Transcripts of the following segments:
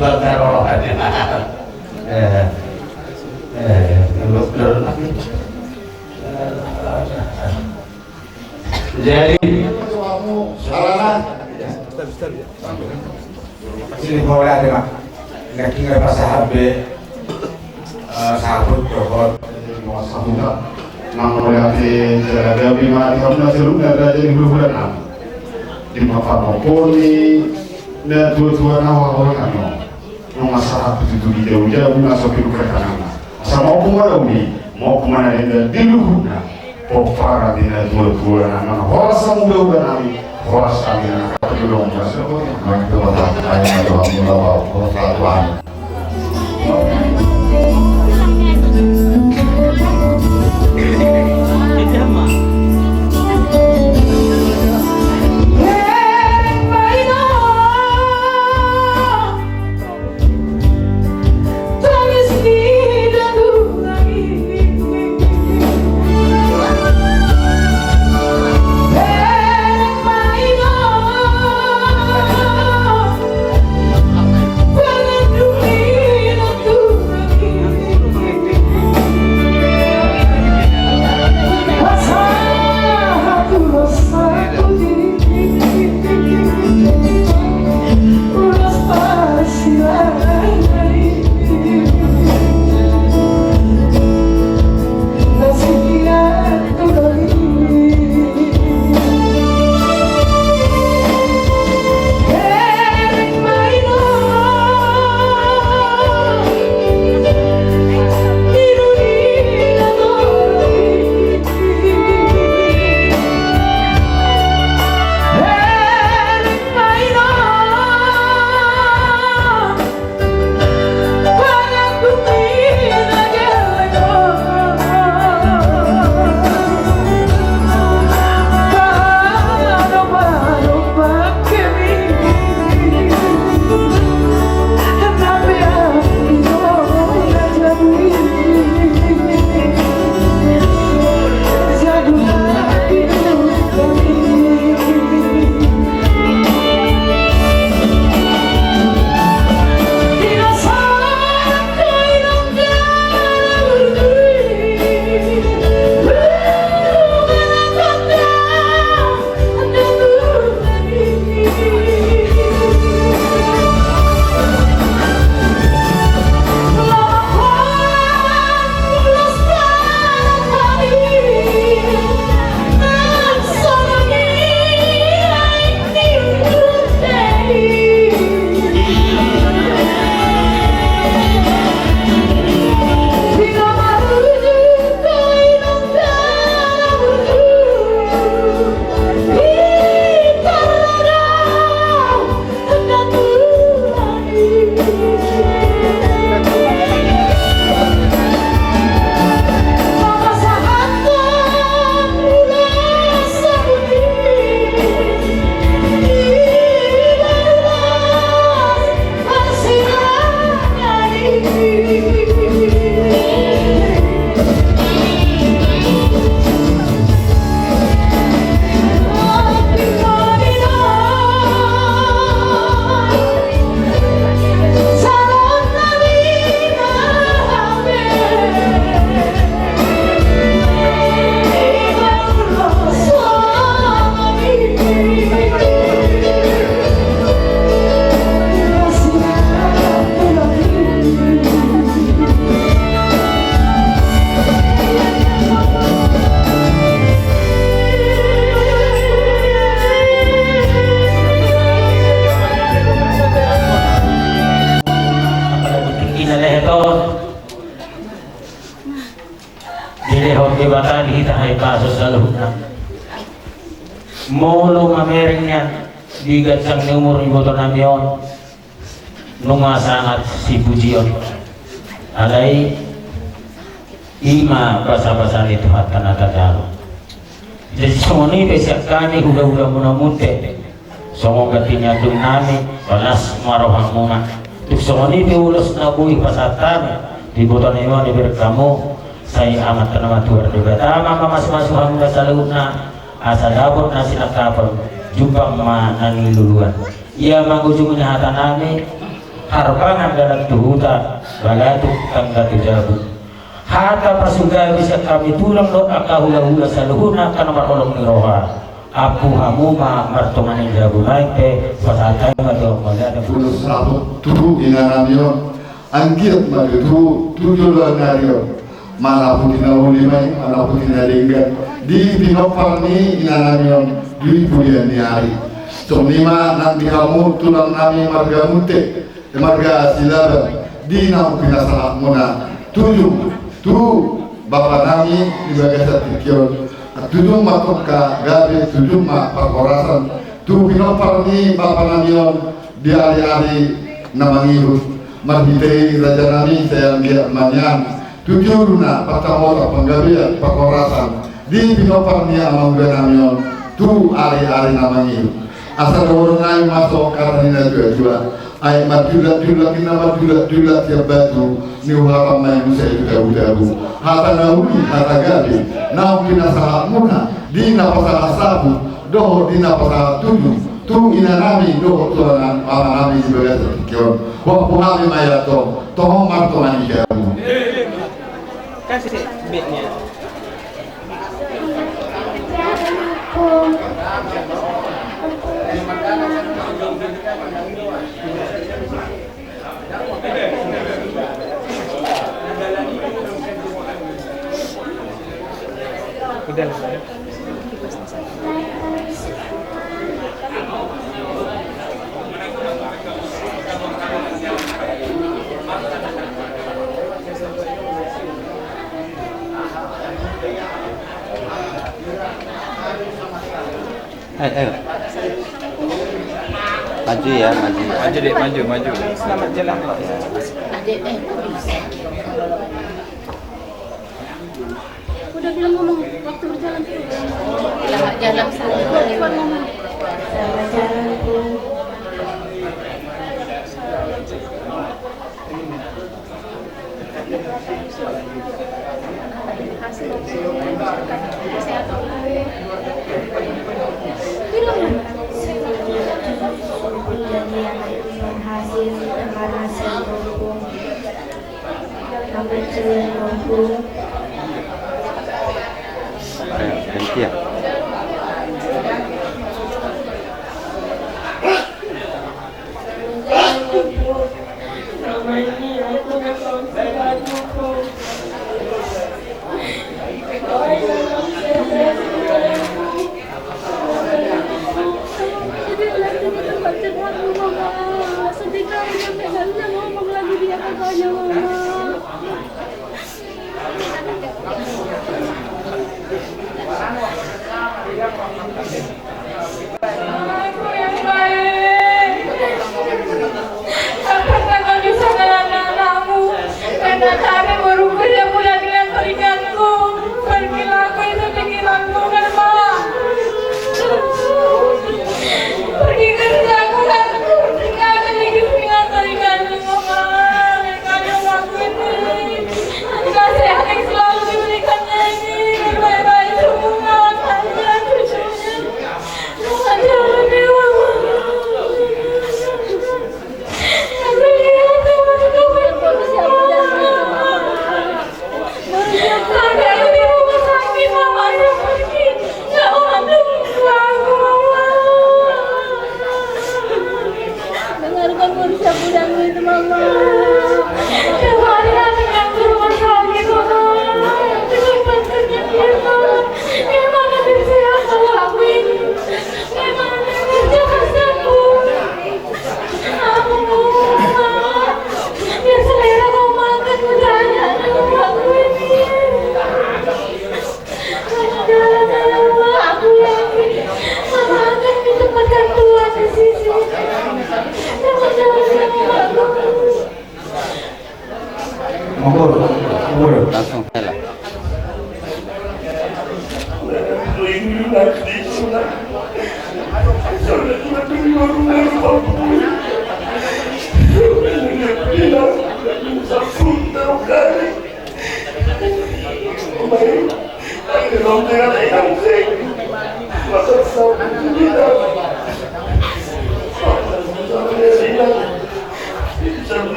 Jadi sarana sini boleh ada mak lagi nggak pas HP sabut cokot sabutnya nang melihat jaga bima di kampung sebelum ada jadi bulan di mata maupun di dan dua awal kan masalah itu di jauh-jauh masuk ke kanan sama mau kemana di luhur Pofara di dua nama horas muda nami horas kami nak belum masuk itu hanya doa mula Tuhan. Mulu mameringnya di gansang ni umur ibu to namion nunga sangat si pujion alai ima basa-basa itu hatan agak jadi semua ini besiak kami udah muna munte semua gatinya dung nami balas marohang muna tuk semua ini diulas nabui pasatan di boton iwan diberi kamu saya amat tenama tuar juga mama mas-mas hamga saluna asa dapur nasi nakapal jumpa ma nangin duluan ia mangujungnya hatan nami harbangan dalam tuhuta balatuk tangga tujabu harta pasugai bisa kami tulang lo akahula-hula saluhuna karena marholong niroha aku hamuma martoman yang jabu naik pe pasatay atau maganda Pulos ako tuhu inanamyo anggit madutu tujulo naryo mana pun tinahuli may mana pun tinalinggan di pinopal ni inanamyo di pulian ni hari so lima nang dihamu tulang nami marga mute marga silaban di nang pinasahat mo na tujuh tu bapak nami di bagasa tikyon tujuh matok ka gabi tujuh ma pakorasan tu pinopal ni bapak nami di hari-hari namangihut maghitay raja nami sayang dia manyan tujuh na patamota panggabi pakorasan di pinopal ni amang nami tu hari-hari namangihut asal orang lain masuk karena juga ay madula-dula kina madula-dula tiap batu ni uhapa may musa dabu-dabu hata nahuli hata gabi nau pinasahat muna di napasahat sabu doho di napasahat tujuh tu inanami doho tuanan mama nami sebagai terkion waktu nami mayato tohong marto mani jabu kasih beatnya udah lah ayo maju ya maju dek maju selamat jalan Pak udah bilang ngomong waktu berjalan selamat jalan selamat jalan ganti ya langsung lah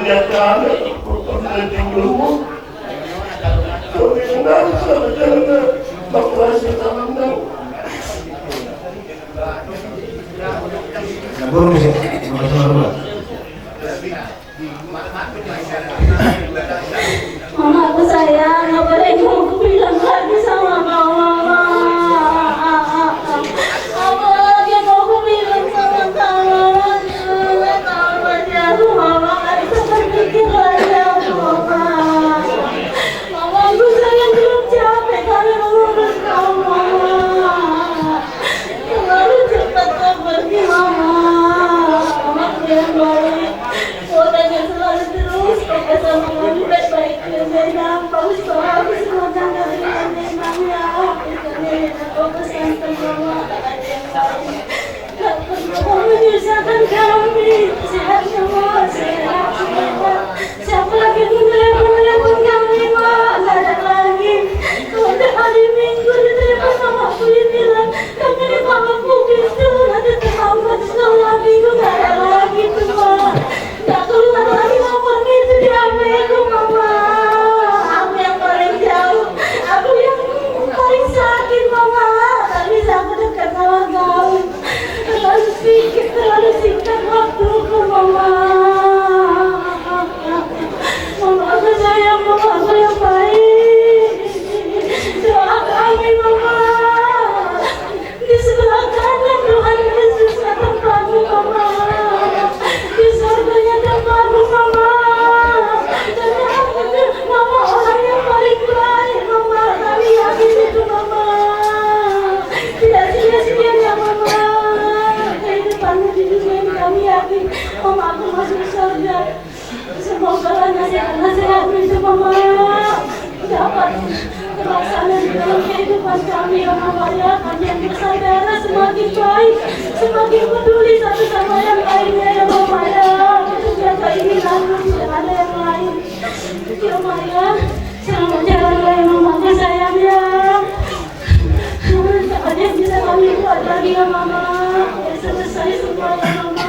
Jakarta, kota tinggalmu. Kami kenal sama jalan, bapak salam tahu. Burung sih, Mama aku sayang, nggak boleh aku bilang lagi sama mama. Apa lagi yang mau aku bilang sama mama? Mama nggak bisa berpikir lagi mama. Mama aku sayang belum capek kali mengurus kamu. Terlalu cepat kau pergi mama. Mama aku yang baik. Kau tanya selalu terus pakai sama mama baik-baik. Saya gampang sekolah aku semua jangan memang ya. Aku pesan ke mama ada yang lain. Tak perlu kau menyusahkan kami. Sehat semua, sehat semua. Siapa lagi menelepon kami mak? Nggak ada lagi. Kalau tiap hari minggu di telepon mama aku bilang kami di mama bukit tuh nanti terlambat sekolah minggu nggak ada lagi tuh mak. Nggak keluar lagi nomor itu di HP-ku mama. Aku yang paling jauh, aku yang paling sakit mama. Tak bisa aku dekat sama kau. Terlalu sedikit, terlalu singkat waktuku mama. Mama aku sayang, mama aku yang baik. Doa kami mama. Di sebelah kanan Tuhan Yesus tempatmu mama. Di surganya tempatmu mama. Dan aku mama orang yang paling baik mama. Kami yakin itu mama. Tidak sia-sianya mama. Kehidupanmu di dunia ini kami yakin mama aku masuk surga. Semoga nasihat-nasihatmu itu mama dapat terlaksana di dalam kehidupan kami ya mama ya. Kami yang bersaudara semakin baik, semakin peduli satu sama yang lainnya ya mama ya. Untuk jaga ini lalu tidak ada yang lain ya mama ya. Selamat jalan ya mama aku sayang ya. Tak ada yang bisa kami buat lagi ya mama. Ya selesai semua ya mama.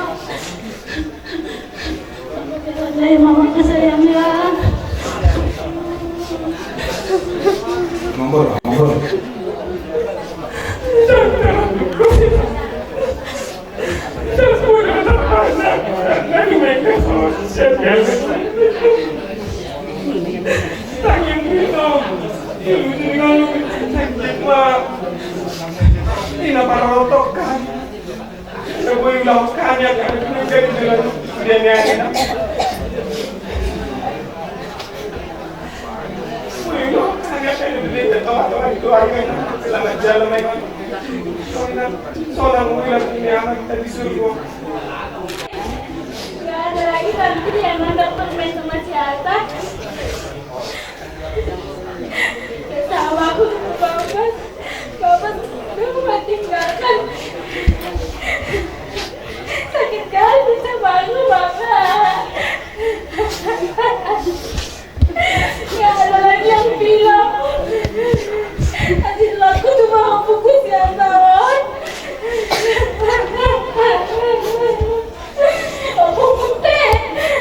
Selamat mama aku sayang ya. Mambur. Selamat jalan baik. Soalnya bilang ini anak kita disuruh. Gak ada lagi santri yang nganggap permen sama siapa. Sama aku bapak udah tinggalkan. Sakit kali bisa bangun bapak. Gak ada lagi yang bilang hasil aku tuh mau bungkus ya tahun. Oh bungkus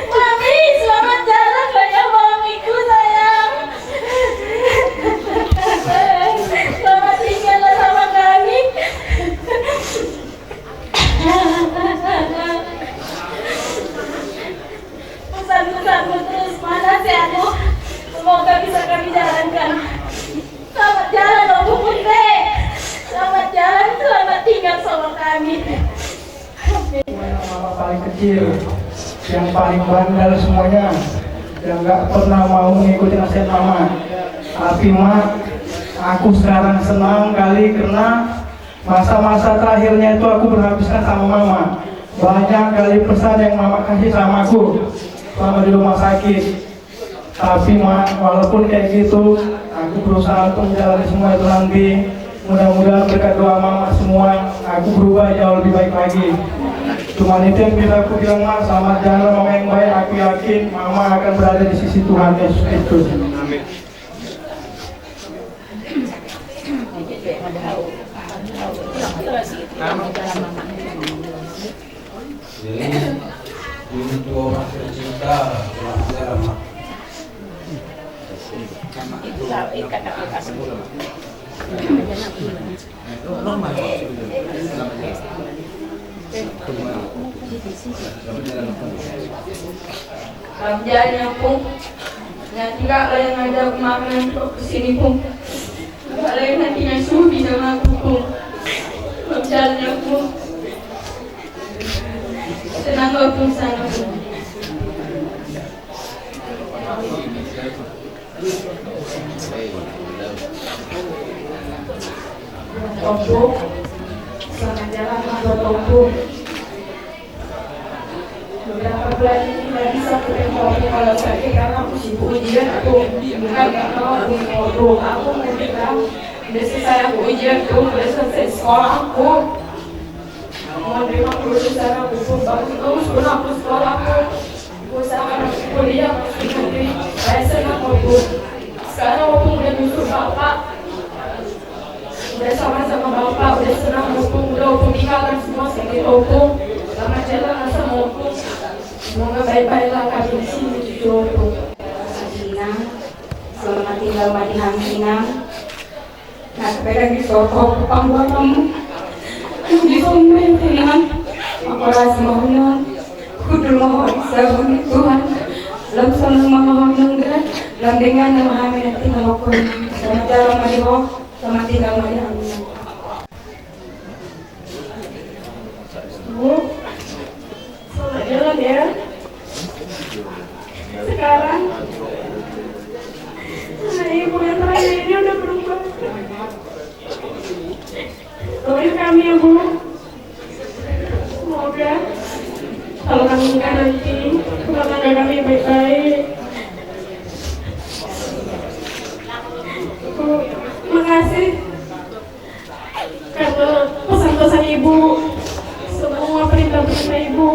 mami selamat jalan banyak mamiku sayang. Selamat tinggal sama kami. Pesan-pesanmu terus mana sih aku? Semoga bisa kami jalankan. Selamat jalan Om Putri. Selamat jalan, selamat tinggal sama kami. Mama paling kecil, yang paling bandel semuanya, yang nggak pernah mau ngikutin nasihat mama. Tapi aku sekarang senang kali karena masa-masa terakhirnya itu aku berhabiskan sama mama. Banyak kali pesan yang mama kasih sama aku selama di rumah sakit. Tapi walaupun kayak gitu, aku berusaha untuk menjalani semua itu nanti. Mudah-mudahan berkat doa mama semua, aku berubah jauh lebih baik lagi. Cuman itu yang bisa aku bilang mas, selamat jalan mama yang baik. Aku yakin mama akan berada di sisi Tuhan Yesus Kristus. Amin. Jadi untuk hasil cinta Kerjanya pun nanti nggak ada yang ada makanan untuk kesini pun nggak ada yang nantinya sudi sama aku pun. Kerjanya pun senang aku sana pun. Tombo, selamat jalan buat Tombo. Beberapa bulan ini nggak bisa ketemu kalau sakit karena aku sibuk ujian. Aku bukan nggak mau aku ngobrol. Aku mau bilang udah selesai aku ujian tuh, udah selesai sekolah aku. Mau terima kelulusan aku pun bagus pun aku sekolah aku. Usahakan aku kuliah aku negeri. Saya senang aku. Sekarang aku udah nyusul bapak. Udah sama-sama bapak, udah senang aku. Udah aku tinggalkan semua sakit aku. Selamat jalan sama aku. Semoga baik-baiklah kami di sini cucu aku. Haminang, selamat tinggal Madi Haminang. Nah, sepeda di sokong panggung kamu. Di sini Haminang. Aku rasa mohon, kudu mohon sabun Tuhan. Lam sama mohon nenggerak, lam dengan nama Haminang tinggal aku. Selamat jalan Madi Ho, selamat tinggal Madi Haminang. Bu, selamat jalan ya. Sekarang ibu yang terakhir ini udah berubah. Doain kami ya Bu. Semoga kalau kami nikah nanti rumah tangga kami baik-baik. Bu, makasih karena pesan-pesan Ibu, semua perintah-perintah Ibu.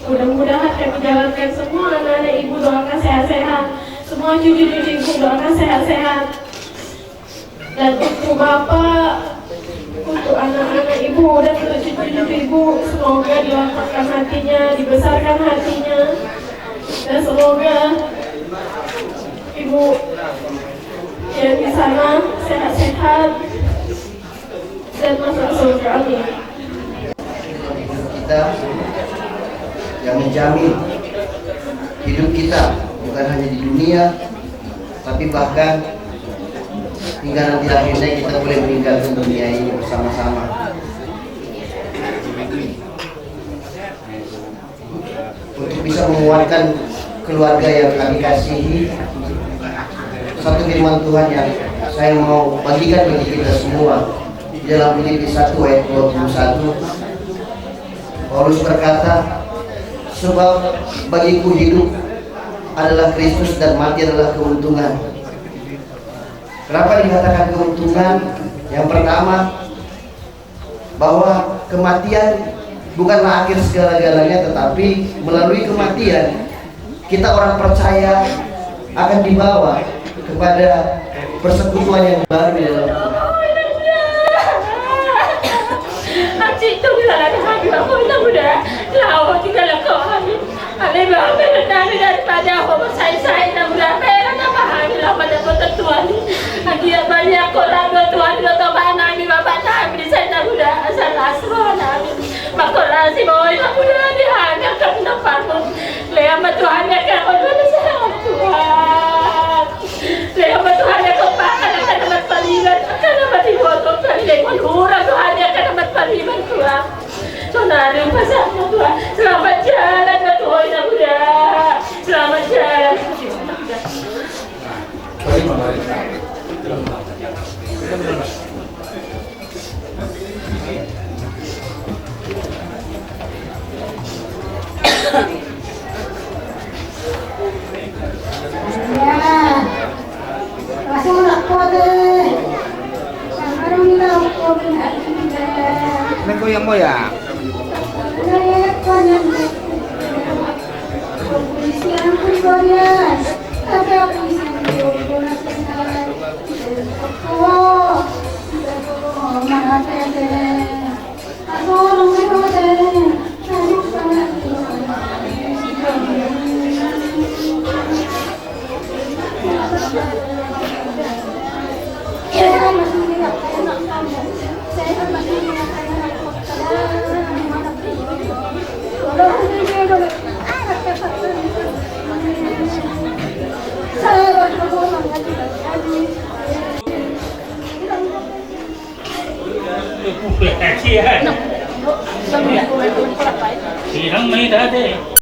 Mudah-mudahan kami jalankan semua anak-anak Ibu, doakan sehat-sehat. Semua cucu-cucu Ibu doakan sehat-sehat. Dan untuk Bapak, untuk anak-anak Ibu dan untuk cucu-cucu Ibu, semoga dilapangkan hatinya, dibesarkan hatinya. Dan semoga Ibu yang di sana sehat-sehat dan masuk surga. Amin. Kita yang menjamin hidup kita bukan hanya di dunia, tapi bahkan hingga nanti akhirnya kita boleh meninggalkan dunia ini bersama-sama. Untuk bisa menguatkan keluarga yang kami kasihi, satu firman Tuhan yang saya mau bagikan bagi kita semua di dalam Filipi 1 ayat 21. Paulus berkata, sebab bagiku hidup adalah Kristus dan mati adalah keuntungan. Kenapa dikatakan keuntungan? Yang pertama, bahwa kematian bukanlah akhir segala-galanya, tetapi melalui kematian kita orang percaya akan dibawa kepada persekutuan yang baru di dalam Tuhan. Itu bila ada hati aku mudah-mudahan lawa tinggal aku hamil. Hamil hamil dan daripada aku bersai-sai dan mudah-mudahan apa hamil lama dapat Tuhan. Dia banyak orang Tuhan atau mana ni bapak tak di sana mudah asal asro hamil. Maka si boy mudah dihamil kan dapat. Lema Tuhan ya kan orang sayang Tuhan. Lema Tuhan ya kau pakai akan dapat palihan akan dapat difoto palihan orang Tuhan ya akan dapat palihan Tuhan. Sonari pasang Tuhan. Selamat jalan ya Tuhan ya mudah. Selamat jalan. Goyang moyang. kamu. Saya akan mengingatkan aku saya berbohong Siang may dati.